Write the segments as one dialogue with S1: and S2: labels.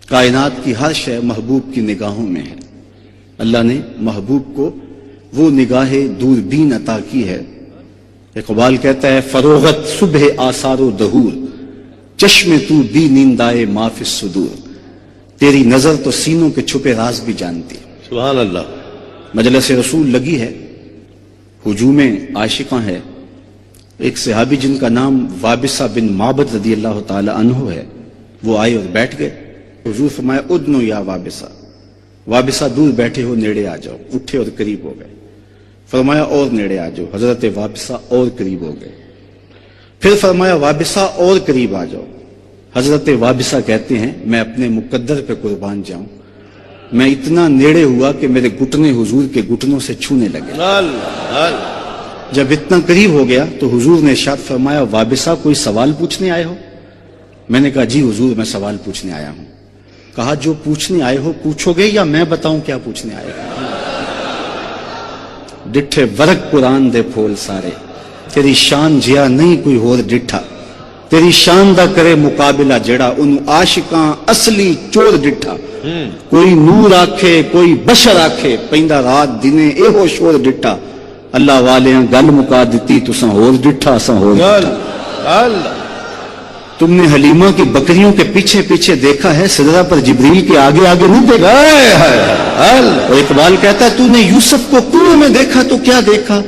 S1: کائنات کی ہر شے محبوب کی نگاہوں میں ہے. اللہ نے محبوب کو وہ نگاہ دوربین عطا کی ہے. اقبال کہتا ہے فروغت صبح آثار و دہور چشم تو بی نیندائے ما فی الصدور. تیری نظر تو سینوں کے چھپے راز بھی جانتی.
S2: سبحان اللہ.
S1: مجلس رسول لگی ہے، ہجوم عاشقاں ہے. ایک صحابی جن کا نام وابصہ بن معبد رضی اللہ تعالی عنہ ہے، وہ آئے اور بیٹھ گئے. حضور فرمایا ادنو یا وابصہ، وابصہ دور بیٹھے ہو نیڑے آ جاؤ. اٹھے اور قریب ہو گئے. فرمایا اور نیڑے آ جاؤ. حضرت وابصہ اور قریب ہو گئے. پھر فرمایا وابصہ اور قریب آ جاؤ. حضرت وابصہ کہتے ہیں میں اپنے مقدر پہ قربان جاؤں، میں اتنا نیڑے ہوا کہ میرے گھٹنے حضور کے گھٹنوں سے چھونے لگے. جب اتنا قریب ہو گیا تو حضور نے ارشاد فرمایا وابصہ کوئی سوال پوچھنے آئے ہو؟ میں نے کہا جی حضور میں سوال پوچھنے آیا ہوں. کہا جو پوچھنے آئے ہو پوچھو گے یا میں بتاؤں کیا پوچھنے آئے ہو؟ ڈٹھے ورق قرآن دے پھول سارے، تیری شان جیا نہیں کوئی ہور ڈٹھا. تیری شان دا کرے مقابلہ جڑا انہوں عاشقاں اصلی چور ڈٹھا. کوئی نور آکھے کوئی بشر آکھے پیندا رات دنے اے ہو شور ڈٹھا. اللہ والیاں گل مکا دیتی تساں ہور ڈٹھا اساں ہور ڈٹھا. تم نے حلیمہ کی بکریوں کے پیچھے پیچھے دیکھا ہے، سدرہ پر جبریل کے آگے آگے نہیں دیکھا. اور اقبال کہتا ہے تو نے یوسف کو کنویں میں دیکھا تو کیا دیکھا؟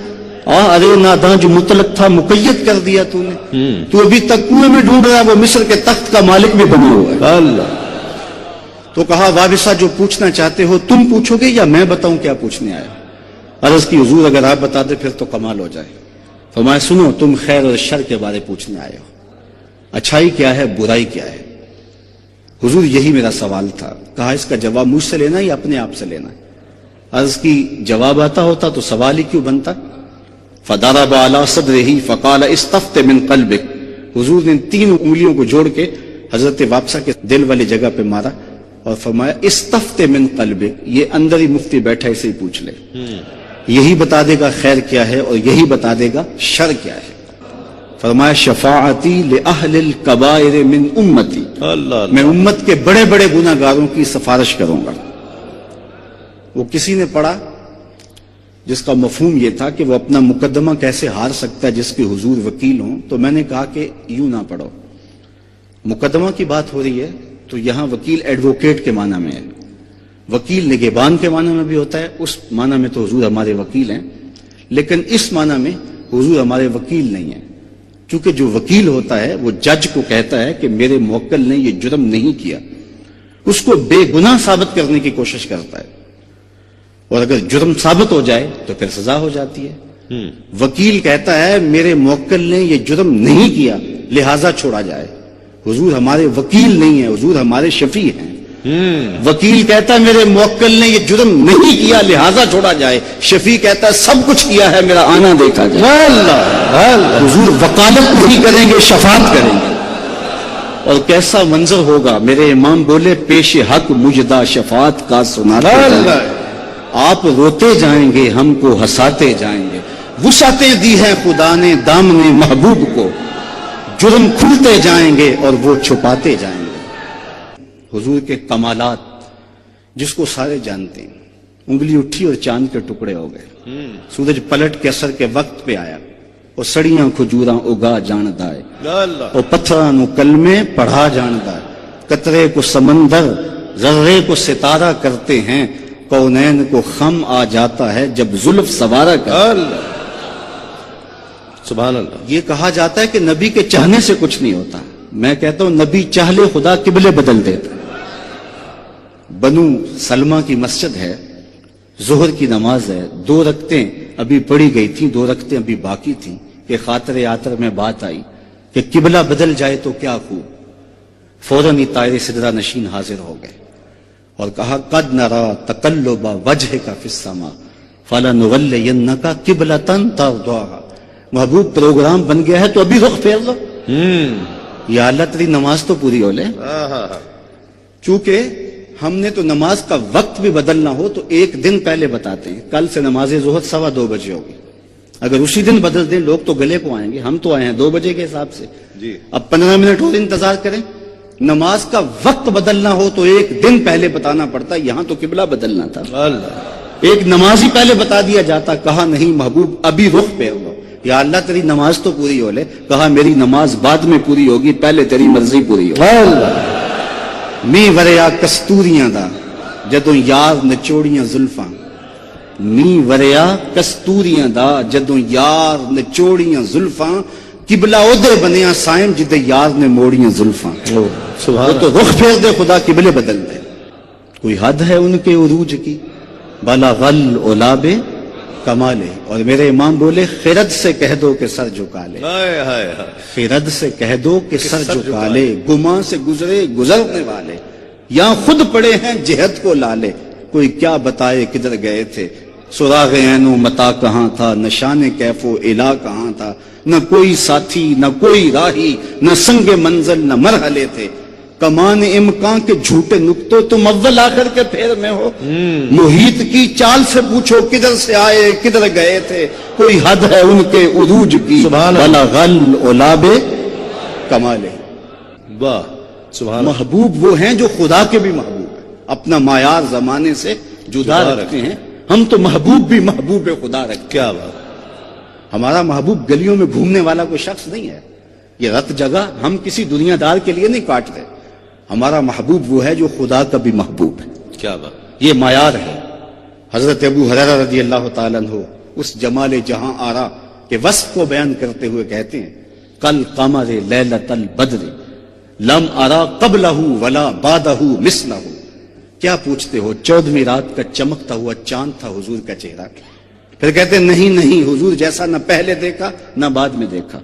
S1: ارے ناداں جو مطلق تھا مقید کر دیا تو نے. تو ابھی تک کنویں میں ڈوب رہا ہے، وہ مصر کے تخت کا مالک بھی بنا ہوا ہے. تو کہا وابصہ جو پوچھنا چاہتے ہو تم پوچھو گے یا میں بتاؤں کیا پوچھنے آیا؟ عرض کی حضور اگر آپ بتا دیں پھر تو کمال ہو جائے. فرمایا سنو تم خیر اور شر کے بارے پوچھنے آئے ہو، اچھائی کیا ہے برائی کیا ہے. حضور یہی میرا سوال تھا. کہا اس کا جواب مجھ سے لینا یا اپنے آپ سے لینا؟ عرض کی جواب آتا ہوتا تو سوال ہی کیوں بنتا. فضرب علی صدرہ فقال استفت من قلبک. حضور نے 3 انگلیوں کو جوڑ کے حضرت وابصہ کے دل والی جگہ پہ مارا اور فرمایا استفت من قلبک، یہ اندر ہی مفتی بیٹھا اسے ہی پوچھ لے، یہی بتا دے گا خیر کیا ہے اور یہی بتا دے گا شر کیا ہے. فرمایا شفاعتی لأہل الکبائر من امتی، میں امت کے بڑے بڑے گناہ گاروں کی سفارش کروں گا. وہ کسی نے پڑھا جس کا مفہوم یہ تھا کہ وہ اپنا مقدمہ کیسے ہار سکتا ہے جس کے حضور وکیل ہوں. تو میں نے کہا کہ یوں نہ پڑھو، مقدمہ کی بات ہو رہی ہے تو یہاں وکیل ایڈوکیٹ کے معنی میں ہے، وکیل نگہبان کے معنی میں بھی ہوتا ہے. اس معنی میں تو حضور ہمارے وکیل ہیں، لیکن اس معنی میں حضور ہمارے وکیل نہیں ہیں. کیونکہ جو وکیل ہوتا ہے وہ جج کو کہتا ہے کہ میرے موکل نے یہ جرم نہیں کیا، اس کو بے گناہ ثابت کرنے کی کوشش کرتا ہے، اور اگر جرم ثابت ہو جائے تو پھر سزا ہو جاتی ہے. وکیل کہتا ہے میرے موکل نے یہ جرم نہیں کیا لہذا چھوڑا جائے. حضور ہمارے وکیل نہیں ہیں، حضور ہمارے شفیع ہیں. وکیل کہتا ہے میرے موکل نے یہ جرم نہیں کیا لہذا چھوڑا جائے. شفیع کہتا ہے سب کچھ کیا ہے میرا آنا دیکھا جائے. حضور وکالت نہیں کریں گے، شفاعت کریں گے. اور کیسا منظر ہوگا، میرے امام بولے پیش حق مجدہ شفاعت کا سناتے جائیں. آپ روتے جائیں گے ہم کو ہنساتے جائیں گے. وسعتیں دی ہیں خدا نے دامن محبوب کو، جرم کھلتے جائیں گے اور وہ چھپاتے جائیں گے. حضور کے کمالات جس کو سارے جانتے ہیں. انگلی اٹھی اور چاند کے ٹکڑے ہو گئے. سورج پلٹ کے اثر کے وقت پہ آیا اور سڑیاں کھجوراں اگا جاندا ہے، اور پتھراں نو کلمے پڑھا جاندا ہے. قطرے کو سمندر ذرے کو ستارہ کرتے ہیں، کونین کو خم آ جاتا ہے جب زلف سوارا کرتا ہے.
S2: سبحان اللہ.
S1: یہ کہا جاتا ہے کہ نبی کے چاہنے سے کچھ نہیں ہوتا. میں کہتا ہوں نبی چاہ لے خدا قبلے بدل دیتا. بنو سلمہ کی مسجد ہے، ظہر کی نماز ہے، 2 رکعتیں ابھی پڑھی گئی تھیں، 2 رکعتیں ابھی باقی تھیں کہ خاطر آتر میں بات آئی کہ قبلہ بدل جائے تو کیا خوب. فوراً ہی طائر سدرہ نشین حاضر ہو گئے اور کہا قد نرا تقلب وجهك فی السماء فلنولینک قبلۃ ترضاها. محبوب پروگرام بن گیا ہے تو ابھی رخ پھیر لو. یا اللہ تیری نماز تو پوری ہو لے. چونکہ ہم نے تو نماز کا وقت بھی بدلنا ہو تو 1 دن پہلے بتاتے ہیں. کل سے نماز ظہر 2:15 بجے ہوگی. اگر اسی دن بدل دیں لوگ تو گلے کو آئیں گے. ہم تو آئے ہیں 2 بجے کے حساب سے. اب 15 منٹ اور انتظار کریں نماز کا وقت بدلنا ہو تو ایک دن پہلے بتانا پڑتا، یہاں تو قبلہ بدلنا تھا، ایک نماز ہی پہلے بتا دیا جاتا. کہا نہیں محبوب ابھی رخ پھیر لو. یا اللہ تیری نماز تو پوری ہو لے. کہا میری نماز بعد میں پوری ہوگی، پہلے تیری مرضی پوری ہو. می وریا کستوریاں دا جدوں یار نچوڑیاں زلفاں، می وریا کستوریاں دا جدوں یار نچوڑیاں زلفاں، قبلہ ادھر بنیا سائم جدے یار نے موڑیاں زلفاں. وہ تو رخ پھیر دے خدا قبلے بدل دے. کوئی حد ہے ان کے عروج کی، بلغ العلاب کمالے. اور میرے امام بولے خرد سے کہہ دو کہ سر جھکا لے، خرد سے کہہ دو کہ سر جھکا لے، گماں سے گزرے گزرنے والے، یا خود پڑے ہیں جہد کو لالے. کوئی کیا بتائے کدھر گئے تھے، سراغ عین و متا کہاں تھا، نشان کیف و الا کہاں تھا، نہ کوئی ساتھی نہ کوئی راہی، نہ سنگ منزل نہ مرحلے تھے. کمان امکان کے جھوٹے نقطوں تم اول آخر کے پھیر میں ہو. محیط کی چال سے پوچھو کدھر سے آئے کدھر گئے تھے، کوئی حد ہے ان کے عروج کی، بلغ العلاب کمالے.
S2: واہ سبحان.
S1: محبوب وہ ہیں جو خدا کے بھی محبوب ہیں، اپنا معیار زمانے سے جدا رکھتے ہیں. ہم تو محبوب بھی محبوب خدا رکھتے ہیں.
S2: کیا بات.
S1: ہمارا محبوب گلیوں میں گھومنے والا کوئی شخص نہیں ہے، یہ رت جگہ ہم کسی دنیا دار کے لیے نہیں کاٹتے. ہمارا محبوب وہ ہے جو خدا کا بھی محبوب ہے.
S2: کیا بات.
S1: یہ معیار ہے. حضرت ابو ہریرہ رضی اللہ تعالیٰ عنہ اس جمال جہاں آرا کے وصف کو بیان کرتے ہوئے کہتے ہیں کل قمر لیلۃ البدر لم ارا قبلہ ولا بعدہ مثلہ. کیا پوچھتے ہو، 14ویں رات کا چمکتا ہوا چاند تھا حضور کا چہرہ. پھر کہتے ہیں نہیں حضور جیسا نہ پہلے دیکھا نہ بعد میں دیکھا.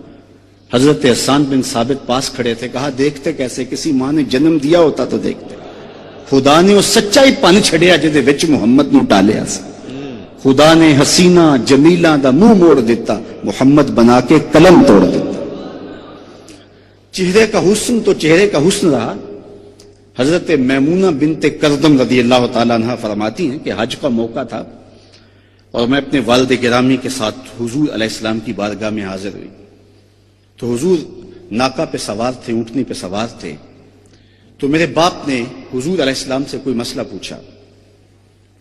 S1: حضرت حسان بن ثابت پاس کھڑے تھے. کہا دیکھتے کیسے، کسی ماں نے جنم دیا ہوتا تو دیکھتے. خدا نے وہ سچائی پن چھڑیا جدے وچ محمد نو ٹالیا سی. خدا نے حسینہ جمیلہ دا منہ موڑ دیتا، محمد بنا کے قلم توڑ دیتا. چہرے کا حسن تو چہرے کا حسن رہا. حضرت میمونہ بنت کردم رضی اللہ تعالیٰ عنہ فرماتی ہیں کہ حج کا موقع تھا اور میں اپنے والد گرامی کے ساتھ حضور علیہ السلام کی بارگاہ میں حاضر ہوئی. تو حضور ناکا پہ سوار تھے، اونٹنی پہ سوار تھے. تو میرے باپ نے حضور علیہ السلام سے کوئی مسئلہ پوچھا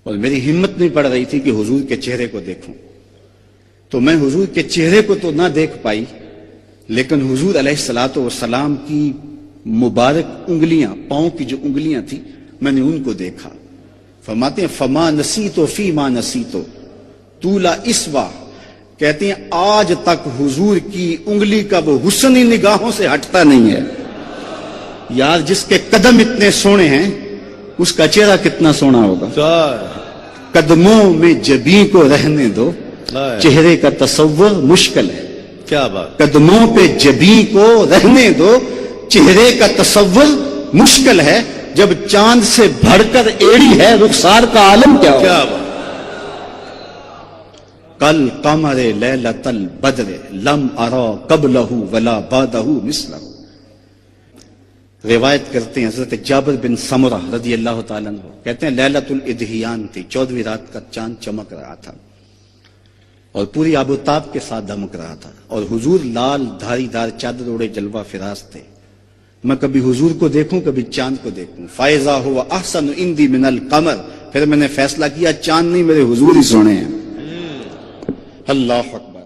S1: اور میری ہمت نہیں پڑ رہی تھی کہ حضور کے چہرے کو دیکھوں. تو میں حضور کے چہرے کو تو نہ دیکھ پائی، لیکن حضور علیہ الصلوۃ والسلام کی مبارک انگلیاں، پاؤں کی جو انگلیاں تھیں، میں نے ان کو دیکھا. فرماتے ہیں فما نسیتو فی ما نسیتو طول اسوا. کہتے ہیں آج تک حضور کی انگلی کا وہ حسن ہی نگاہوں سے ہٹتا نہیں ہے. یار جس کے قدم اتنے سونے ہیں اس کا چہرہ کتنا سونا ہوگا. قدموں میں جبیں کو رہنے دو، چہرے کا تصور مشکل ہے.
S2: کیا بات.
S1: قدموں پہ جبیں کو رہنے دو، چہرے کا تصور مشکل ہے. جب چاند سے بڑھ کر ایڑی ہے رخسار کا عالم کیا ہوگا.
S2: کیا بات.
S1: کل قمر لیلۃ البدر لم ارا قبلہ ولا بعدہ مثلہ. روایت کرتے ہیں حضرت جابر بن سمرہ رضی اللہ تعالیٰ عنہ کہتے ہیں لیلۃ الادھیان تھی، 14ویں رات کا چاند چمک رہا تھا اور پوری آب و تاب کے ساتھ دمک رہا تھا. اور حضور لال دھاری دار چادر اوڑے جلوہ فراز تھے. میں کبھی حضور کو دیکھوں کبھی چاند کو دیکھوں. فائزہ ہوا احسن عندی من القمر. پھر میں نے فیصلہ کیا چاند نہیں میرے حضور ہی سونے ہیں. اللہ اکبر.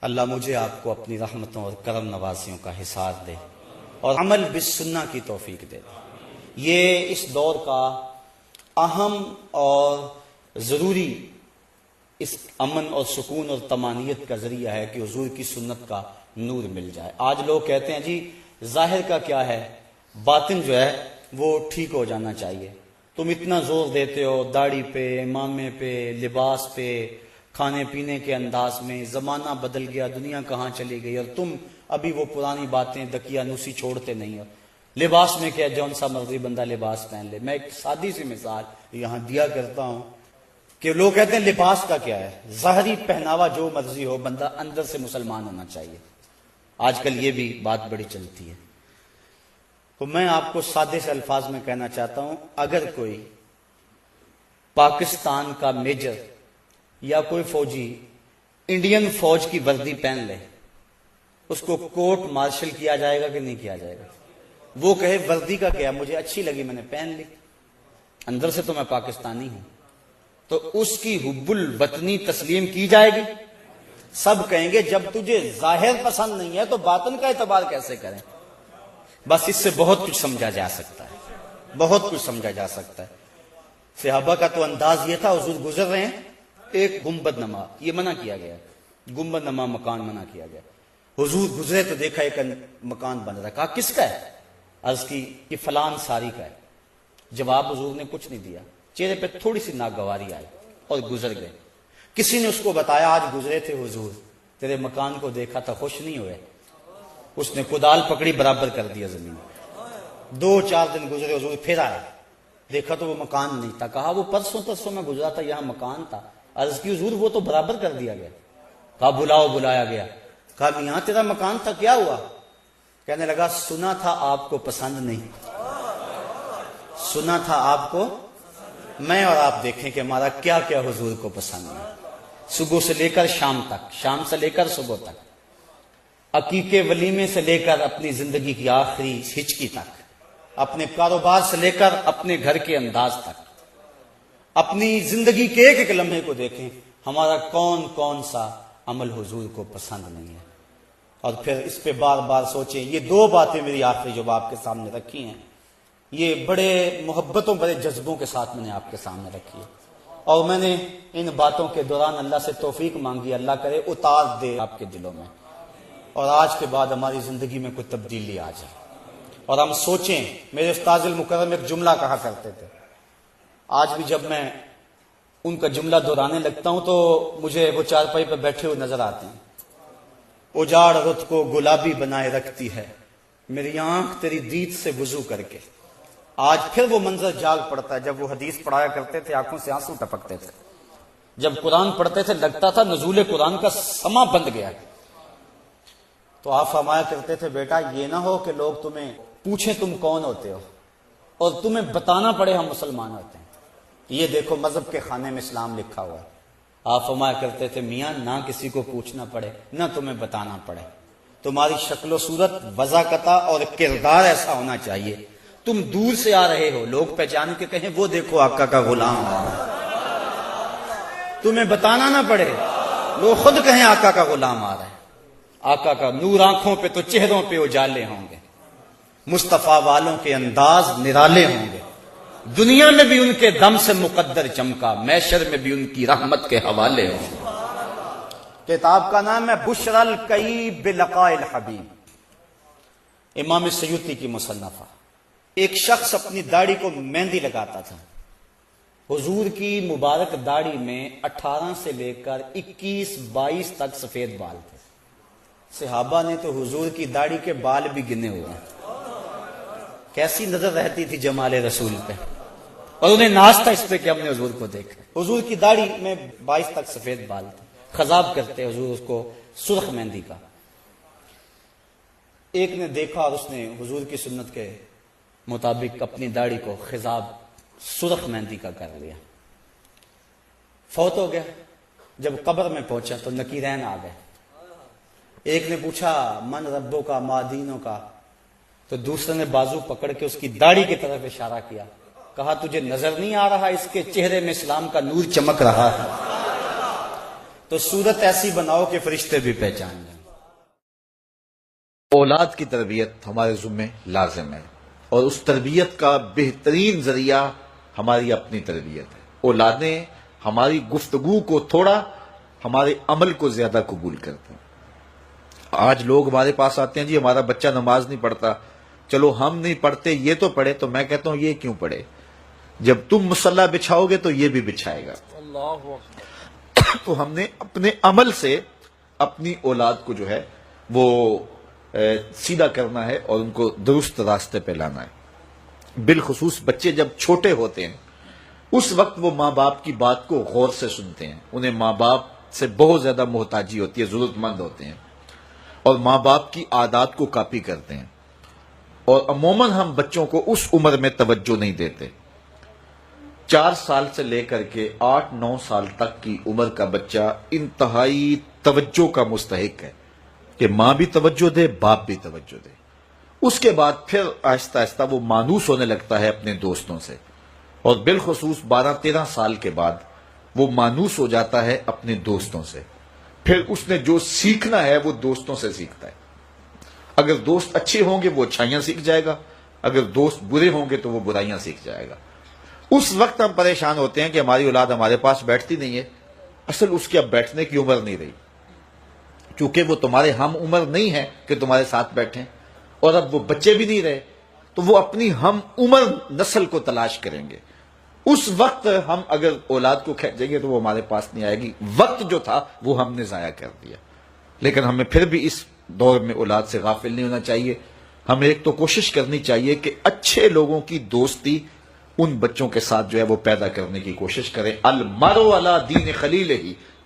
S3: اللہ مجھے آپ کو اپنی رحمتوں اور کرم نوازیوں کا حصار دے اور عمل بالسنہ کی توفیق دے. یہ اس دور کا اہم اور ضروری اس امن اور سکون اور طمانینت کا ذریعہ ہے کہ حضور کی سنت کا نور مل جائے. آج لوگ کہتے ہیں جی ظاہر کا کیا ہے، باطن جو ہے وہ ٹھیک ہو جانا چاہیے. تم اتنا زور دیتے ہو داڑھی پہ، امامے پہ، لباس پہ، کھانے پینے کے انداز میں. زمانہ بدل گیا، دنیا کہاں چلی گئی، اور تم ابھی وہ پرانی باتیں دقیانوسی چھوڑتے نہیں ہو. لباس میں کیا، جون سا مرضی بندہ لباس پہن لے. میں ایک سادی سی مثال یہاں دیا کرتا ہوں کہ لوگ کہتے ہیں لباس کا کیا ہے، ظاہری پہناوا جو مرضی ہو، بندہ اندر سے مسلمان ہونا چاہیے. آج کل یہ بھی بات بڑی چلتی ہے. تو میں آپ کو سادے سے الفاظ میں کہنا چاہتا ہوں، اگر کوئی پاکستان کا میجر یا کوئی فوجی انڈین فوج کی وردی پہن لے، اس کو کورٹ مارشل کیا جائے گا کہ نہیں کیا جائے گا؟ وہ کہے وردی کا کیا، مجھے اچھی لگی میں نے پہن لی، اندر سے تو میں پاکستانی ہوں، تو اس کی حب الوطنی تسلیم کی جائے گی؟ سب کہیں گے جب تجھے ظاہر پسند نہیں ہے تو باطن کا اعتبار کیسے کریں؟ بس اس سے بہت کچھ سمجھا جا سکتا ہے، بہت کچھ سمجھا جا سکتا ہے۔ صحابہ کا تو انداز یہ تھا، حضور گزر رہے ہیں، ایک گنبد نما، یہ منع کیا گیا، گنبد نما مکان منع کیا گیا، حضور گزرے تو دیکھا ایک مکان بن رہا، کہا کس کا ہے؟ عرض کی کہ فلان ساری کا ہے۔ جواب حضور نے کچھ نہیں دیا، چہرے پہ تھوڑی سی ناگواری آئی اور گزر گئے۔ کسی نے اس کو بتایا آج گزرے تھے حضور، تیرے مکان کو دیکھا تھا، خوش نہیں ہوئے؟ اس نے کدال پکڑی، برابر کر دیا زمین۔ 2-4 دن گزرے، حضور پھر آئے، دیکھا تو وہ مکان نہیں تھا، کہا وہ پرسوں میں گزرا تھا، یہاں مکان تھا۔ عرض کی حضور وہ تو برابر کر دیا گیا۔ کہا بلاؤ، بلایا گیا، کہا میاں تیرا مکان تھا، کیا ہوا؟ کہنے لگا سنا تھا آپ کو پسند نہیں، سنا تھا آپ کو، میں اور آپ دیکھیں کہ ہمارا کیا کیا حضور کو پسند ہے، صبح سے لے کر شام تک، شام سے لے کر صبح تک، عقیقے ولیمے سے لے کر اپنی زندگی کی آخری ہچکی تک، اپنے کاروبار سے لے کر اپنے گھر کے انداز تک، اپنی زندگی کے ایک ایک لمحے کو دیکھیں، ہمارا کون کون سا عمل حضور کو پسند نہیں ہے، اور پھر اس پہ بار بار سوچیں۔ یہ 2 باتیں میری آخری جو آپ کے سامنے رکھی ہیں، یہ بڑے محبتوں، بڑے جذبوں کے ساتھ میں نے آپ کے سامنے رکھی ہے، اور میں نے ان باتوں کے دوران اللہ سے توفیق مانگی، اللہ کرے اتار دے آپ کے دلوں میں، اور آج کے بعد ہماری زندگی میں کوئی تبدیلی آ جائے، اور ہم سوچیں۔ میرے استاذ المکرم ایک جملہ کہا کرتے تھے، آج بھی جب میں ان کا جملہ دہرانے لگتا ہوں تو مجھے وہ چارپائی پہ بیٹھے ہوئے نظر آتے ہیں۔ اجاڑ رت کو گلابی بنائے رکھتی ہے میری آنکھ تیری دید سے وضو کر کے۔ آج پھر وہ منظر جاگ پڑتا ہے، جب وہ حدیث پڑھایا کرتے تھے آنکھوں سے آنسو ٹپکتے تھے، جب قرآن پڑھتے تھے لگتا تھا نزول قرآن کا سما بند گیا۔ تو آپ فرمایا کرتے تھے بیٹا یہ نہ ہو کہ لوگ تمہیں پوچھیں تم کون ہوتے ہو اور تمہیں بتانا پڑے ہم مسلمان ہوتے ہیں، یہ دیکھو مذہب کے خانے میں اسلام لکھا ہوا ہے۔ آپ فرمایا کرتے تھے میاں نہ کسی کو پوچھنا پڑے نہ تمہیں بتانا پڑے، تمہاری شکل و صورت، وضاقتہ اور کردار ایسا ہونا چاہیے، تم دور سے آ رہے ہو لوگ پہچان کے کہیں وہ دیکھو آقا کا غلام آ رہا ہے، تمہیں بتانا نہ پڑے، لوگ خود کہیں آقا کا غلام آ رہا ہے۔ آقا کا نور آنکھوں پہ تو چہروں پہ اجالے ہوں گے، مصطفیٰ والوں کے انداز نرالے ہوں گے، دنیا میں بھی ان کے دم سے مقدر چمکا، محشر میں بھی ان کی رحمت کے حوالے ہوں گے۔ کتاب کا نام ہے بشر الکئی بلقاء الحبیب، امام سیوطی کی مصنفہ۔ ایک شخص اپنی داڑھی کو مہندی لگاتا تھا، حضور کی مبارک داڑھی میں 18 سے لے کر 21-22 تک سفید بال تھے۔ صحابہ نے تو حضور کی داڑھی کے بال بھی گنے ہوئے ہیں، کیسی نظر رہتی تھی جمال رسول پہ، اور انہیں ناز تھا اس پہ کہ ہم نے حضور کو دیکھا۔ حضور کی داڑھی میں 22 تک سفید بال تھے، خضاب کرتے حضور اس کو سرخ مہندی کا۔ ایک نے دیکھا اور اس نے حضور کی سنت کے مطابق اپنی داڑھی کو خضاب سرخ مہندی کا کر لیا، فوت ہو گیا۔ جب قبر میں پہنچا تو نکیرین آ گئے، ایک نے پوچھا من ربوں کا ما دینوں کا، تو دوسرے نے بازو پکڑ کے اس کی داڑھی کی طرف اشارہ کیا، کہا تجھے نظر نہیں آ رہا اس کے چہرے میں اسلام کا نور چمک رہا ہے؟ تو صورت ایسی بناؤ کہ فرشتے بھی پہچان جائیں۔
S4: اولاد کی تربیت ہمارے ذمہ لازم ہے، اور اس تربیت کا بہترین ذریعہ ہماری اپنی تربیت ہے۔ اولادیں ہماری گفتگو کو تھوڑا، ہمارے عمل کو زیادہ قبول کرتے ہیں۔ آج لوگ ہمارے پاس آتے ہیں جی ہمارا بچہ نماز نہیں پڑھتا، چلو ہم نہیں پڑھتے یہ تو پڑھے، تو میں کہتا ہوں یہ کیوں پڑھے؟ جب تم مصلی بچھاؤ گے تو یہ بھی بچھائے گا۔ تو ہم نے اپنے عمل سے اپنی اولاد کو جو ہے وہ سیدھا کرنا ہے اور ان کو درست راستے پہ لانا ہے۔ بالخصوص بچے جب چھوٹے ہوتے ہیں اس وقت وہ ماں باپ کی بات کو غور سے سنتے ہیں، انہیں ماں باپ سے بہت زیادہ محتاجی ہوتی ہے، ضرورت مند ہوتے ہیں، اور ماں باپ کی عادات کو کاپی کرتے ہیں، اور عموماً ہم بچوں کو اس عمر میں توجہ نہیں دیتے۔ 4 سال سے لے کر کے 8-9 سال تک کی عمر کا بچہ انتہائی توجہ کا مستحق ہے کہ ماں بھی توجہ دے، باپ بھی توجہ دے۔ اس کے بعد پھر آہستہ آہستہ وہ مانوس ہونے لگتا ہے اپنے دوستوں سے، اور بالخصوص 12-13 سال کے بعد وہ مانوس ہو جاتا ہے اپنے دوستوں سے۔ پھر اس نے جو سیکھنا ہے وہ دوستوں سے سیکھتا ہے۔ اگر دوست اچھے ہوں گے وہ اچھائیاں سیکھ جائے گا، اگر دوست برے ہوں گے تو وہ برائیاں سیکھ جائے گا۔ اس وقت ہم پریشان ہوتے ہیں کہ ہماری اولاد ہمارے پاس بیٹھتی نہیں ہے۔ اصل اس کی اب بیٹھنے کی عمر نہیں رہی، چونکہ وہ تمہارے ہم عمر نہیں ہے کہ تمہارے ساتھ بیٹھیں، اور اب وہ بچے بھی نہیں رہے، تو وہ اپنی ہم عمر نسل کو تلاش کریں گے۔ اس وقت ہم اگر اولاد کو کھینچیں گے تو وہ ہمارے پاس نہیں آئے گی۔ وقت جو تھا وہ ہم نے ضائع کر دیا۔ لیکن ہمیں پھر بھی اس دور میں اولاد سے غافل نہیں ہونا چاہیے۔ ہمیں ایک تو کوشش کرنی چاہیے کہ اچھے لوگوں کی دوستی ان بچوں کے ساتھ جو ہے وہ پیدا کرنے کی کوشش کریں۔ المرء علی دین خلیلہ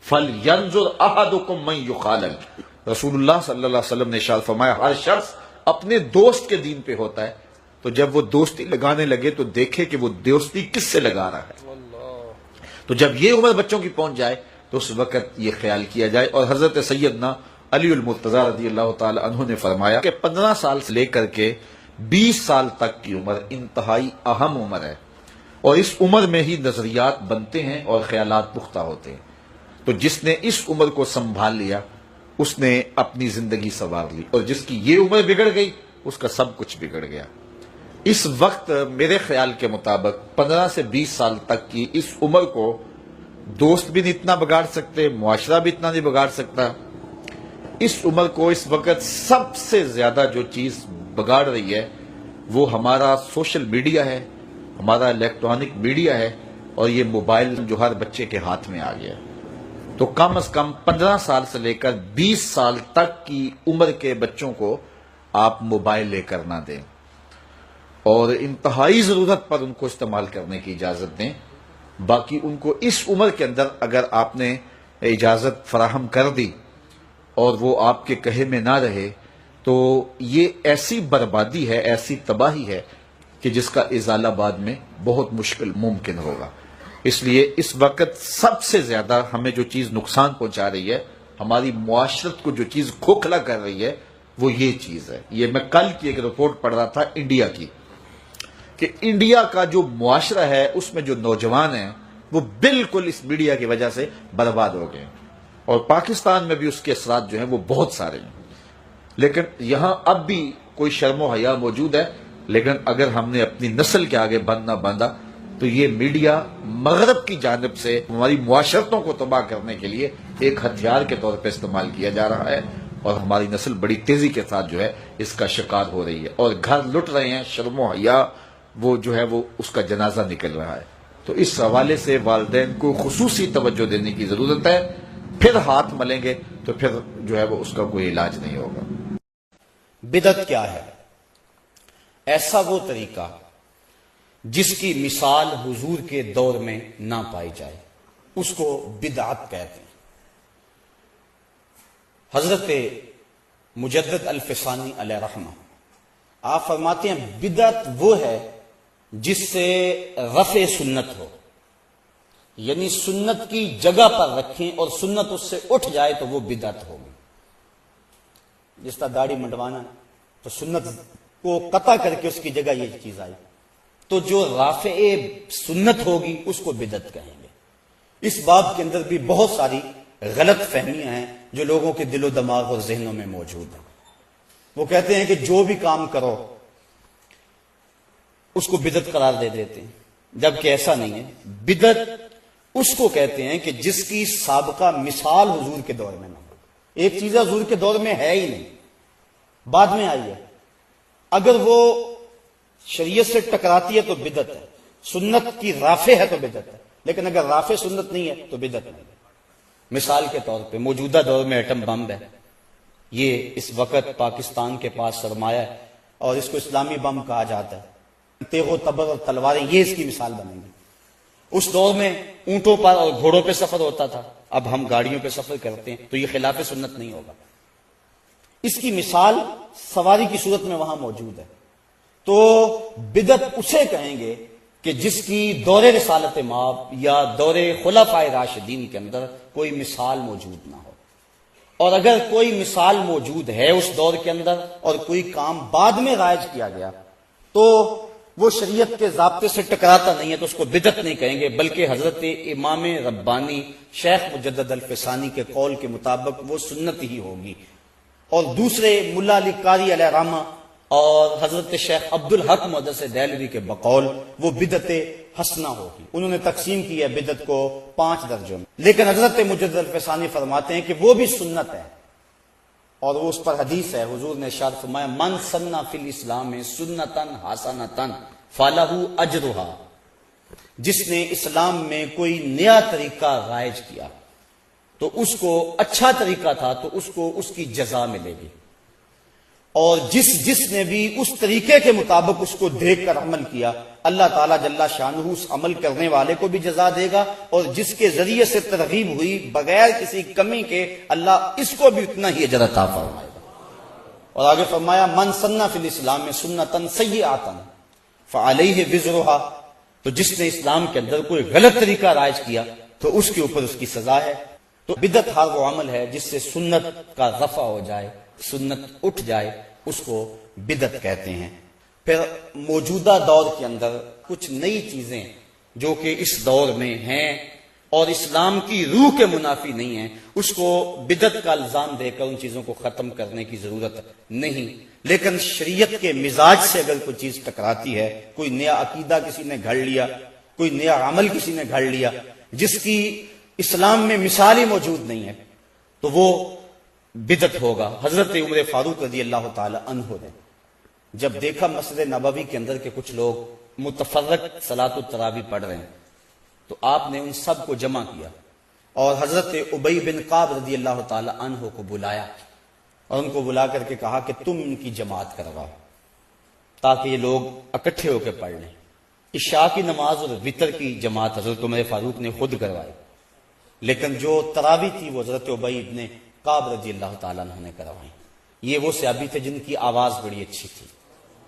S4: فلینظر احدکم من یخالل، رسول اللہ صلی اللہ علیہ وسلم نے ارشاد فرمایا ہر شخص اپنے دوست کے دین پہ ہوتا ہے، تو جب وہ دوستی لگانے لگے تو دیکھے کہ وہ دوستی کس سے لگا رہا ہے۔ تو جب یہ عمر بچوں کی پہنچ جائے تو اس وقت یہ خیال کیا جائے۔ اور حضرت سیدنا علی المرتضیٰ رضی اللہ تعالی عنہ نے فرمایا کہ 15 سال سے لے کر کے 20 سال تک کی عمر انتہائی اہم عمر ہے، اور اس عمر میں ہی نظریات بنتے ہیں اور خیالات پختہ ہوتے ہیں۔ تو جس نے اس عمر کو سنبھال لیا اس نے اپنی زندگی سنوار لی، اور جس کی یہ عمر بگڑ گئی اس کا سب کچھ بگڑ گیا۔ اس وقت میرے خیال کے مطابق 15 سے 20 سال تک کی اس عمر کو دوست بھی نہیں اتنا بگاڑ سکتے، معاشرہ بھی اتنا نہیں بگاڑ سکتا۔ اس عمر کو اس وقت سب سے زیادہ جو چیز بگاڑ رہی ہے وہ ہمارا سوشل میڈیا ہے، ہمارا الیکٹرانک میڈیا ہے، اور یہ موبائل جو ہر بچے کے ہاتھ میں آ گیا ہے۔ تو کم از کم 15 سال سے لے کر 20 سال تک کی عمر کے بچوں کو آپ موبائل لے کر نہ دیں، اور انتہائی ضرورت پر ان کو استعمال کرنے کی اجازت دیں۔ باقی ان کو اس عمر کے اندر اگر آپ نے اجازت فراہم کر دی اور وہ آپ کے کہے میں نہ رہے تو یہ ایسی بربادی ہے، ایسی تباہی ہے کہ جس کا ازالہ بعد میں بہت مشکل ممکن ہوگا۔ اس لیے اس وقت سب سے زیادہ ہمیں جو چیز نقصان پہنچا رہی ہے، ہماری معاشرت کو جو چیز کھوکھلا کر رہی ہے وہ یہ چیز ہے۔ یہ میں کل کی ایک رپورٹ پڑھ رہا تھا انڈیا کی، کہ انڈیا کا جو معاشرہ ہے اس میں جو نوجوان ہیں وہ بالکل اس میڈیا کی وجہ سے برباد ہو گئے، اور پاکستان میں بھی اس کے اثرات جو ہیں وہ بہت سارے ہیں۔ لیکن یہاں اب بھی کوئی شرم و حیا موجود ہے، لیکن اگر ہم نے اپنی نسل کے آگے بند نہ باندھا تو یہ میڈیا مغرب کی جانب سے ہماری معاشرتوں کو تباہ کرنے کے لیے ایک ہتھیار کے طور پہ استعمال کیا جا رہا ہے، اور ہماری نسل بڑی تیزی کے ساتھ جو ہے اس کا شکار ہو رہی ہے، اور گھر لٹ رہے ہیں، شرم و حیا وہ جو ہے وہ اس کا جنازہ نکل رہا ہے۔ تو اس حوالے سے والدین کو خصوصی توجہ دینے کی ضرورت ہے۔ پھر ہاتھ ملیں گے تو پھر جو ہے وہ اس کا کوئی علاج نہیں ہوگا۔
S3: بدعت کیا ہے؟ ایسا وہ طریقہ جس کی مثال حضور کے دور میں نہ پائی جائے، اس کو بدعت کہتے ہیں۔ حضرت مجدد الفسانی علیہ رحمہ آپ فرماتے ہیں بدعت وہ ہے جس سے رفع سنت ہو، یعنی سنت کی جگہ پر رکھیں اور سنت اس سے اٹھ جائے تو وہ بدعت ہوگی۔ جس طرح داڑھی منڈوانا تو سنت کو قطع کر کے اس کی جگہ یہ چیز آئی، تو جو رافع سنت ہوگی اس کو بدعت کہیں گے۔ اس باب کے اندر بھی بہت ساری غلط فہمیاں ہیں جو لوگوں کے دل و دماغ اور ذہنوں میں موجود ہیں۔ وہ کہتے ہیں کہ جو بھی کام کرو اس کو بدعت قرار دے دیتے ہیں، جبکہ ایسا نہیں ہے۔ بدعت اس کو کہتے ہیں کہ جس کی سابقہ مثال حضور کے دور میں نہ ہو۔ ایک چیز حضور کے دور میں ہے ہی نہیں، بعد میں آئی ہے، اگر وہ شریعت سے ٹکراتی ہے تو بدعت ہے، سنت کی رافع ہے تو بدعت ہے، لیکن اگر رافع سنت نہیں ہے تو بدعت نہیں ہے۔ مثال کے طور پہ موجودہ دور میں ایٹم بم ہے، یہ اس وقت پاکستان کے پاس سرمایہ ہے اور اس کو اسلامی بم کہا جاتا ہے۔ تیغ و تبر اور تلواریں یہ اس کی مثال بنیں گی۔ اس دور میں اونٹوں پر اور گھوڑوں پہ سفر ہوتا تھا، اب ہم گاڑیوں پہ سفر کرتے ہیں، تو یہ خلاف سنت نہیں ہوگا۔ اس کی مثال سواری کی صورت میں وہاں موجود ہے۔ تو بدعت اسے کہیں گے کہ جس کی دور رسالت مآب یا دور خلفائے راشدین کے اندر کوئی مثال موجود نہ ہو۔ اور اگر کوئی مثال موجود ہے اس دور کے اندر اور کوئی کام بعد میں رائج کیا گیا تو وہ شریعت کے ضابطے سے ٹکراتا نہیں ہے تو اس کو بدعت نہیں کہیں گے، بلکہ حضرت امام ربانی شیخ مجدد الفسانی کے قول کے مطابق وہ سنت ہی ہوگی، اور دوسرے ملا علی قاری علیہ رحمہ اور حضرت شیخ عبدالحق محدث دہلوی کے بقول وہ بدعت حسنہ ہوگی۔ انہوں نے تقسیم کی ہے بدعت کو 5 درجوں میں، لیکن حضرت مجدد الفسانی فرماتے ہیں کہ وہ بھی سنت ہے، اور وہ اس پر حدیث ہے، حضور نے ارشاد فرمایا من سنہ فی الاسلام سنتن حسنتن فلہ اجرھا، جس نے اسلام میں کوئی نیا طریقہ رائج کیا تو اس کو اچھا طریقہ تھا تو اس کو اس کی جزا ملے گی، اور جس نے بھی اس طریقے کے مطابق اس کو دیکھ کر عمل کیا اللہ تعالیٰ جل شانہ اس عمل کرنے والے کو بھی جزا دے گا، اور جس کے ذریعے سے ترغیب ہوئی بغیر کسی کمی کے اللہ اس کو بھی اتنا ہی اجر عطا فرمائے گا۔ اور آگے فرمایا من سنہ فی الاسلام میں سنتن سیئۃ فعلیہ وزرھا، تو جس نے اسلام کے اندر کوئی غلط طریقہ رائج کیا تو اس کے اوپر اس کی سزا ہے۔ تو بدعت ہر وہ عمل ہے جس سے سنت کا رفع ہو جائے، سنت اٹھ جائے، اس کو بدعت کہتے ہیں۔ پھر موجودہ دور کے اندر کچھ نئی چیزیں جو کہ اس دور میں ہیں اور اسلام کی روح کے منافی نہیں ہیں، اس کو بدعت کا الزام دے کر ان چیزوں کو ختم کرنے کی ضرورت نہیں، لیکن شریعت کے مزاج سے اگر کوئی چیز ٹکراتی ہے، کوئی نیا عقیدہ کسی نے گھڑ لیا، کوئی نیا عمل کسی نے گھڑ لیا جس کی اسلام میں مثال ہی موجود نہیں ہے، تو وہ بدعت ہوگا۔ حضرت عمر فاروق رضی اللہ تعالی عنہ نے جب دیکھا مسجد نبوی کے اندر کے کچھ لوگ متفرق صلاۃ التراویح پڑھ رہے ہیں تو آپ نے ان سب کو جمع کیا اور حضرت ابی بن کعب رضی اللہ تعالی عنہ کو بلایا اور ان کو بلا کر کے کہا کہ تم ان کی جماعت کرواؤ تاکہ یہ لوگ اکٹھے ہو کے پڑھ لیں۔ عشاء کی نماز اور وطر کی جماعت حضرت عمر فاروق نے خود کروائی، لیکن جو تراویح تھی وہ حضرت ابی بن کعب رضی اللہ تعالیٰ عنہ نے کروائی۔ یہ وہ صحابی تھے جن کی آواز بڑی اچھی تھی،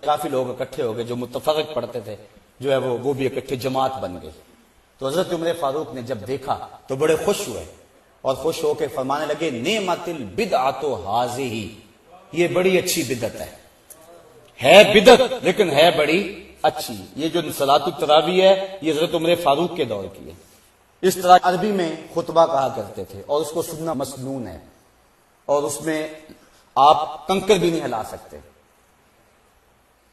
S3: کافی لوگ اکٹھے ہو گئے، جو متفرق پڑھتے تھے جو ہے وہ بھی اکٹھے جماعت بن گئے۔ تو حضرت عمر فاروق نے جب دیکھا تو بڑے خوش ہوئے اور خوش ہو کے فرمانے لگے نعمت البدعۃ ھذہ، یہ بڑی اچھی بدعت ہے بدعت لیکن ہے بڑی اچھی۔ یہ جو صلاۃ التراویح ہے یہ حضرت عمر فاروق کے دور کی ہے۔ اس طرح عربی میں خطبہ کہا کرتے تھے اور اس کو سننا مسنون ہے، اور اس میں آپ کنکر بھی نہیں ہلا سکتے،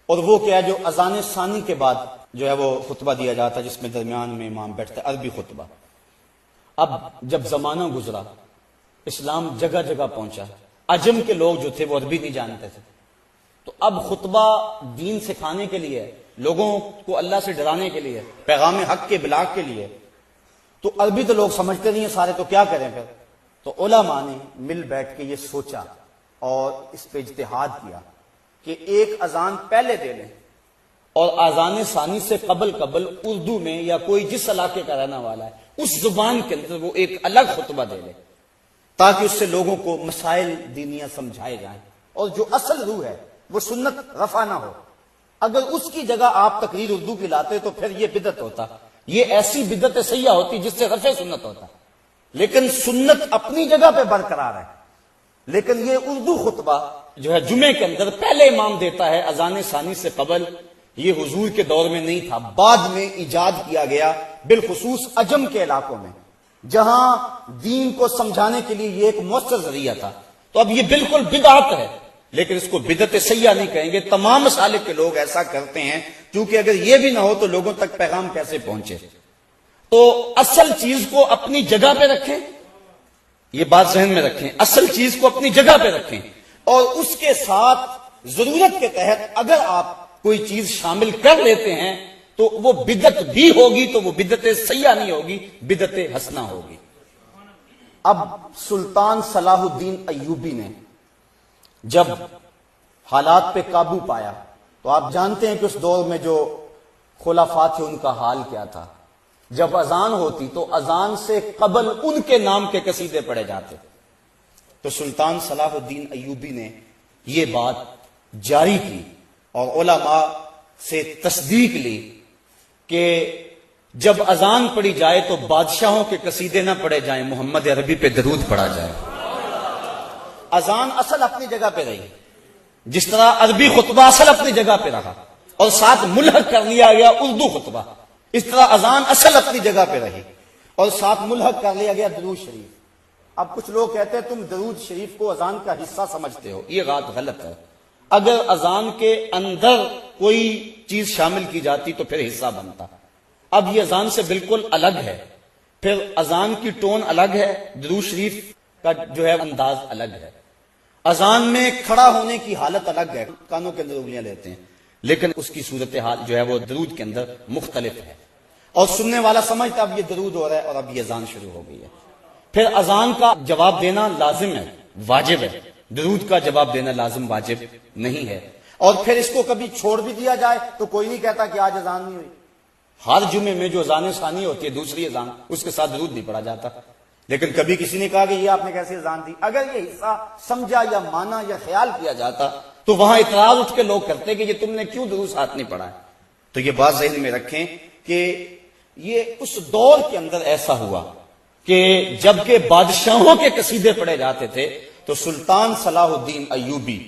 S3: اور وہ کیا ہے جو اذان ثانی کے بعد جو ہے وہ خطبہ دیا جاتا ہے جس میں درمیان میں امام بیٹھتا ہے، عربی خطبہ۔ اب جب زمانہ گزرا، اسلام جگہ جگہ پہنچا، عجم کے لوگ جو تھے وہ عربی نہیں جانتے تھے، تو اب خطبہ دین سکھانے کے لیے، لوگوں کو اللہ سے ڈرانے کے لیے، پیغام حق کے ابلاغ کے لیے، تو عربی تو لوگ سمجھتے نہیں ہیں سارے، تو کیا کریں پھر؟ تو علماء نے مل بیٹھ کے یہ سوچا اور اس پہ اجتہاد کیا کہ ایک اذان پہلے دے لیں اور اذان ثانی سے قبل اردو میں یا کوئی جس علاقے کا رہنا والا ہے اس زبان کے اندر وہ ایک الگ خطبہ دے لے تاکہ اس سے لوگوں کو مسائل دینیاں سمجھائے جائیں، اور جو اصل روح ہے وہ سنت رفع نہ ہو۔ اگر اس کی جگہ آپ تقریر اردو کی لاتے تو پھر یہ بدعت ہوتا، یہ ایسی بدعت سیاح ہوتی جس سے رفع سنت ہوتا، لیکن سنت اپنی جگہ پہ برقرار ہے۔ لیکن یہ اردو خطبہ جو ہے جمعے کے اندر پہلے امام دیتا ہے اذان ثانی سے قبل، یہ حضور کے دور میں نہیں تھا، بعد میں ایجاد کیا گیا، بالخصوص عجم کے علاقوں میں جہاں دین کو سمجھانے کے لیے یہ ایک مؤثر ذریعہ تھا۔ تو اب یہ بالکل بدعت ہے، لیکن اس کو بدعت سیاح نہیں کہیں گے۔ تمام مسالک کے لوگ ایسا کرتے ہیں کیونکہ اگر یہ بھی نہ ہو تو لوگوں تک پیغام کیسے پہنچے۔ تو اصل چیز کو اپنی جگہ پہ رکھیں، یہ بات ذہن میں رکھیں، اصل چیز کو اپنی جگہ پہ رکھیں، اور اس کے ساتھ ضرورت کے تحت اگر آپ کوئی چیز شامل کر لیتے ہیں تو وہ بدعت بھی ہوگی، تو وہ بدعت سیاح نہیں ہوگی، بدعت حسنہ ہوگی۔ اب سلطان صلاح الدین ایوبی نے جب حالات پہ قابو پایا تو آپ جانتے ہیں کہ اس دور میں جو خلفاء تھے ان کا حال کیا تھا۔ جب اذان ہوتی تو اذان سے قبل ان کے نام کے قصیدے پڑھے جاتے، تو سلطان صلاح الدین ایوبی نے یہ بات جاری کی اور علماء سے تصدیق لی کہ جب اذان پڑھی جائے تو بادشاہوں کے قصیدے نہ پڑھے جائیں، محمد عربی پہ درود پڑھا جائے۔ اذان اصل اپنی جگہ پہ رہی، جس طرح عربی خطبہ اصل اپنی جگہ پہ رہا اور ساتھ ملحق کر لیا گیا اردو خطبہ، اس طرح اذان اصل اپنی جگہ پہ رہی اور ساتھ ملحق کر لیا گیا درود شریف۔ اب کچھ لوگ کہتے ہیں تم درود شریف کو اذان کا حصہ سمجھتے ہو، یہ بات غلط ہے۔ اگر اذان کے اندر کوئی چیز شامل کی جاتی تو پھر حصہ بنتا، اب یہ اذان سے بالکل الگ ہے، پھر اذان کی ٹون الگ ہے، درود شریف کا جو ہے انداز الگ ہے، اذان میں کھڑا ہونے کی حالت الگ ہے، کانوں کے اندر انگلیاں لیتے ہیں، لیکن اس کی صورتحال جو ہے وہ درود کے اندر مختلف ہے، اور سننے والا سمجھتا اب یہ درود ہو رہا ہے اور اب یہ اذان شروع ہو گئی ہے۔ پھر اذان کا جواب دینا لازم ہے، واجب ہے، درود کا جواب دینا لازم واجب نہیں ہے، اور پھر اس کو کبھی چھوڑ بھی دیا جائے تو کوئی نہیں کہتا کہ آج اذان نہیں ہوئی۔ ہر جمعے میں جو اذان ثانی ہوتی ہے دوسری اذان، اس کے ساتھ درود نہیں پڑھا جاتا، لیکن کبھی کسی نے کہا کہ یہ آپ نے کیسے اذان دی؟ اگر یہ حصہ سمجھا یا مانا یا خیال کیا جاتا تو وہاں اعتراض اٹھ کے لوگ کرتے کہ یہ تم نے کیوں درود ساتھ نہیں پڑھا ہے۔ تو یہ بات ذہن میں رکھیں کہ یہ اس دور کے اندر ایسا ہوا کہ جبکہ بادشاہوں کے قصیدے پڑھے جاتے تھے تو سلطان صلاح الدین ایوبی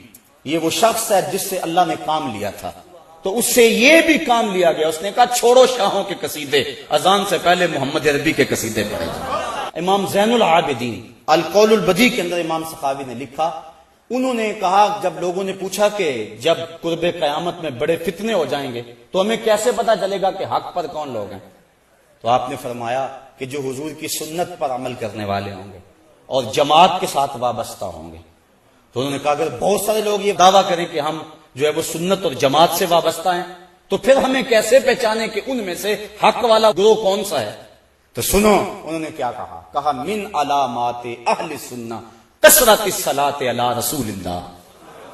S3: یہ وہ شخص ہے جس سے اللہ نے کام لیا تھا، تو اس سے یہ بھی کام لیا گیا، اس نے کہا چھوڑو شاہوں کے قصیدے، اذان سے پہلے محمد عربی کے قصیدے پڑھے جائیں۔ امام زین العابدین القول البدیع کے اندر امام سخاوی نے لکھا، انہوں نے کہا جب لوگوں نے پوچھا کہ جب قرب قیامت میں بڑے فتنے ہو جائیں گے تو ہمیں کیسے پتا چلے گا کہ حق پر کون لوگ ہیں، تو آپ نے فرمایا کہ جو حضور کی سنت پر عمل کرنے والے ہوں گے اور جماعت کے ساتھ وابستہ ہوں گے۔ تو انہوں نے کہا اگر بہت سارے لوگ یہ دعویٰ کریں کہ ہم جو ہے وہ سنت اور جماعت سے وابستہ ہیں تو پھر ہمیں کیسے پہچانے کہ ان میں سے حق والا گروہ کون سا ہے؟ تو سنو انہوں نے کیا کہا من علامات اہل سنہ کثرت الصلاۃ علی رسول اللہ،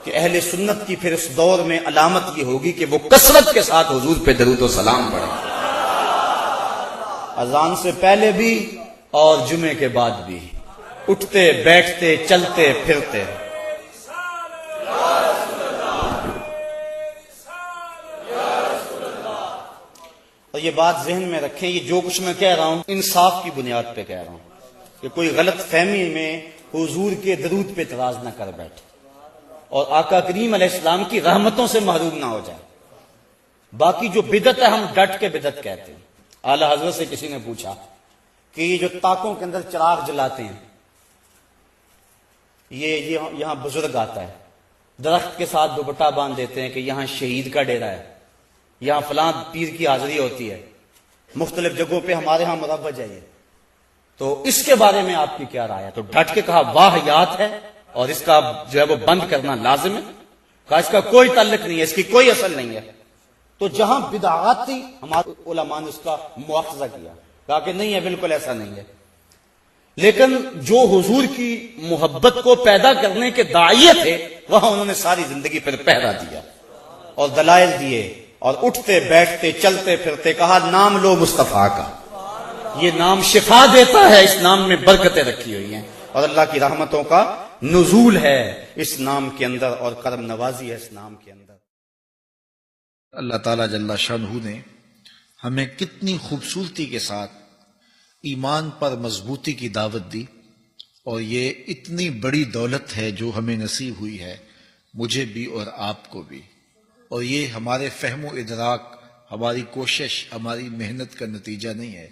S3: کہ اہل سنت کی پھر اس دور میں علامت یہ ہوگی کہ وہ کثرت کے ساتھ حضور پہ درود و سلام پڑھیں، اذان سے پہلے بھی اور جمعے کے بعد بھی، اٹھتے بیٹھتے چلتے پھرتے۔ اور یہ بات ذہن میں رکھیں، یہ جو کچھ میں کہہ رہا ہوں انصاف کی بنیاد پہ کہہ رہا ہوں کہ کوئی غلط فہمی میں حضور کے درود پہ اعتراض نہ کر بیٹھے اور آقا کریم علیہ السلام کی رحمتوں سے محروم نہ ہو جائے۔ باقی جو بدعت ہے ہم ڈٹ کے بدعت کہتے ہیں۔ اعلی حضرت سے کسی نے پوچھا کہ یہ جو طاقوں کے اندر چراغ جلاتے ہیں، یہ یہاں بزرگ آتا ہے، درخت کے ساتھ دوپٹہ باندھ دیتے ہیں کہ یہاں شہید کا ڈیرا ہے، یہاں فلاں پیر کی حاضری ہوتی ہے، مختلف جگہوں پہ ہمارے ہاں مروج ہے، یہ تو اس کے بارے میں آپ کی کیا رائے ہے؟ تو ڈٹ کے کہا واہیات ہے اور اس کا جو ہے وہ بند کرنا لازم ہے، کہا اس کا کوئی تعلق نہیں ہے، اس کی کوئی اصل نہیں ہے۔ تو جہاں بدعات تھی ہمارے علماء نے اس کا مواخذہ کیا، کہا کہ نہیں ہے، بالکل ایسا نہیں ہے، لیکن جو حضور کی محبت کو پیدا کرنے کے داعیے تھے وہاں انہوں نے ساری زندگی پر پہرا دیا اور دلائل دیے اور اٹھتے بیٹھتے چلتے پھرتے کہا نام لو مصطفیٰ کا، یہ نام شفا دیتا ہے، اس نام میں برکتیں رکھی ہوئی ہیں اور اللہ کی رحمتوں کا نزول ہے اس نام کے اندر اور کرم نوازی ہے اس نام کے اندر۔
S4: اللہ تعالیٰ جل شانہ نے ہمیں کتنی خوبصورتی کے ساتھ ایمان پر مضبوطی کی دعوت دی، اور یہ اتنی بڑی دولت ہے جو ہمیں نصیب ہوئی ہے، مجھے بھی اور آپ کو بھی، اور یہ ہمارے فہم و ادراک، ہماری کوشش، ہماری محنت کا نتیجہ نہیں ہے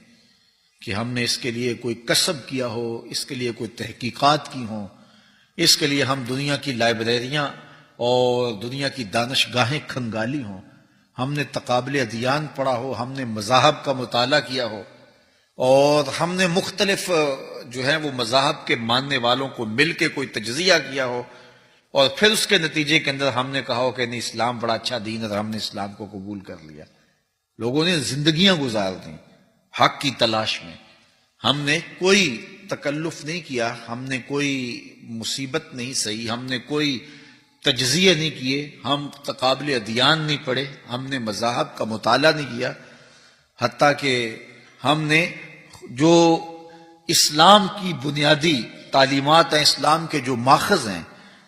S4: کہ ہم نے اس کے لیے کوئی کسب کیا ہو، اس کے لیے کوئی تحقیقات کی ہوں، اس کے لیے ہم دنیا کی لائبریریاں اور دنیا کی دانشگاہیں کھنگالی ہوں، ہم نے تقابل ادیان پڑھا ہو، ہم نے مذاہب کا مطالعہ کیا ہو، اور ہم نے مختلف جو ہیں وہ مذاہب کے ماننے والوں کو مل کے کوئی تجزیہ کیا ہو، اور پھر اس کے نتیجے کے اندر ہم نے کہا ہو کہ نہیں اسلام بڑا اچھا دین ہے اور ہم نے اسلام کو قبول کر لیا۔ لوگوں نے زندگیاں گزار دیں حق کی تلاش میں، ہم نے کوئی تکلف نہیں کیا، ہم نے کوئی مصیبت نہیں سہی، ہم نے کوئی تجزیہ نہیں کیے، ہم تقابل ادیان نہیں پڑھے، ہم نے مذاہب کا مطالعہ نہیں کیا، حتیٰ کہ ہم نے جو اسلام کی بنیادی تعلیمات ہیں، اسلام کے جو ماخذ ہیں،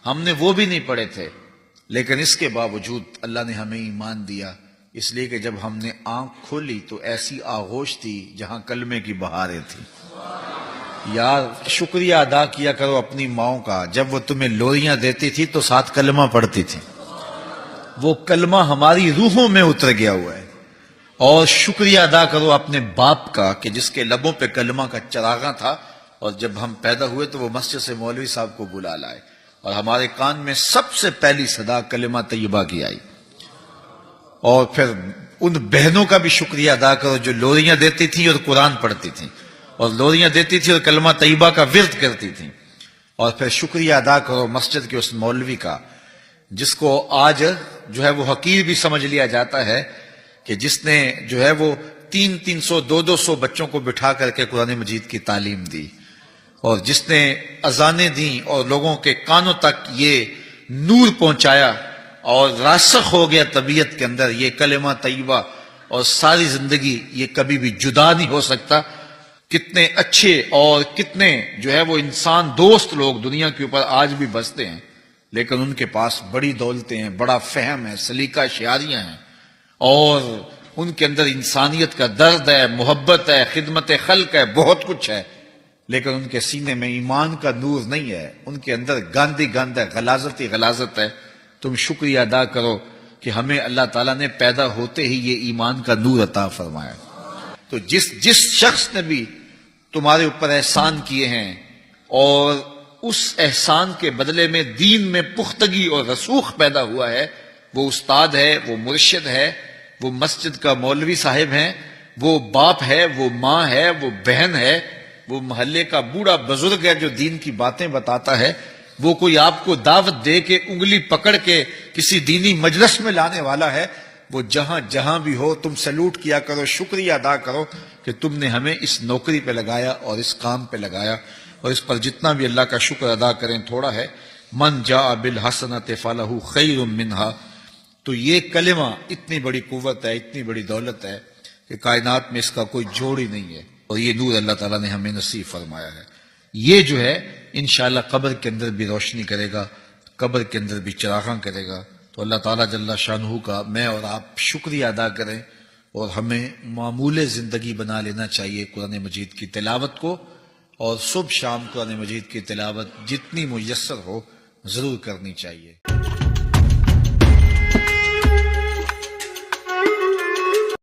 S4: ہم نے وہ بھی نہیں پڑھے تھے، لیکن اس کے باوجود اللہ نے ہمیں ایمان دیا، اس لیے کہ جب ہم نے آنکھ کھولی تو ایسی آغوش تھی جہاں کلمے کی بہاریں تھیں۔ یار شکریہ ادا کیا کرو اپنی ماؤں کا، جب وہ تمہیں لوریاں دیتی تھی تو ساتھ کلمہ پڑھتی تھی، وہ کلمہ ہماری روحوں میں اتر گیا ہوا ہے۔ اور شکریہ ادا کرو اپنے باپ کا کہ جس کے لبوں پہ کلمہ کا چراغاں تھا، اور جب ہم پیدا ہوئے تو وہ مسجد سے مولوی صاحب کو بلا لائے اور ہمارے کان میں سب سے پہلی صدا کلمہ طیبہ کی آئی۔ اور پھر ان بہنوں کا بھی شکریہ ادا کرو جو لوریاں دیتی تھیں اور قرآن پڑھتی تھیں، اور لوریاں دیتی تھی اور کلمہ طیبہ کا ورد کرتی تھیں۔ اور پھر شکریہ ادا کرو مسجد کے اس مولوی کا جس کو آج جو ہے وہ حقیر بھی سمجھ لیا جاتا ہے، کہ جس نے جو ہے وہ 300 200 بچوں کو بٹھا کر کے قرآن مجید کی تعلیم دی، اور جس نے اذانیں دیں اور لوگوں کے کانوں تک یہ نور پہنچایا اور راسخ ہو گیا طبیعت کے اندر یہ کلمہ طیبہ، اور ساری زندگی یہ کبھی بھی جدا نہیں ہو سکتا۔ کتنے اچھے اور کتنے جو ہے وہ انسان دوست لوگ دنیا کے اوپر آج بھی بستے ہیں، لیکن ان کے پاس بڑی دولتیں ہیں، بڑا فہم ہے، سلیقہ شعاریاں ہیں، اور ان کے اندر انسانیت کا درد ہے، محبت ہے، خدمت خلق ہے، بہت کچھ ہے، لیکن ان کے سینے میں ایمان کا نور نہیں ہے، ان کے اندر گاندھی گاند ہے، غلاظت ہی غلاظت ہے۔ تم شکریہ ادا کرو کہ ہمیں اللہ تعالیٰ نے پیدا ہوتے ہی یہ ایمان کا نور عطا فرمایا۔ تو جس شخص نے بھی تمہارے اوپر احسان کیے ہیں اور اس احسان کے بدلے میں دین میں پختگی اور رسوخ پیدا ہوا ہے، وہ استاد ہے، وہ مرشد ہے، وہ مسجد کا مولوی صاحب ہیں، وہ باپ ہے، وہ ماں ہے، وہ بہن ہے، وہ محلے کا بوڑھا بزرگ ہے جو دین کی باتیں بتاتا ہے، وہ کوئی آپ کو دعوت دے کے انگلی پکڑ کے کسی دینی مجلس میں لانے والا ہے، وہ جہاں جہاں بھی ہو تم سلوٹ کیا کرو، شکریہ ادا کرو کہ تم نے ہمیں اس نوکری پہ لگایا اور اس کام پہ لگایا، اور اس پر جتنا بھی اللہ کا شکر ادا کریں تھوڑا ہے۔ من جاء بالحسنۃ فلہ خیر منہا، تو یہ کلمہ اتنی بڑی قوت ہے، اتنی بڑی دولت ہے کہ کائنات میں اس کا کوئی جوڑ ہی نہیں ہے، اور یہ نور اللہ تعالیٰ نے ہمیں نصیب فرمایا ہے۔ یہ جو ہے انشاءاللہ قبر کے اندر بھی روشنی کرے گا، قبر کے اندر بھی چراغاں کرے گا۔ تو اللہ تعالیٰ جل شانہ کا میں اور آپ شکریہ ادا کریں، اور ہمیں معمول زندگی بنا لینا چاہیے قرآن مجید کی تلاوت کو، اور صبح شام قرآن مجید کی تلاوت جتنی میسر ہو ضرور کرنی چاہیے۔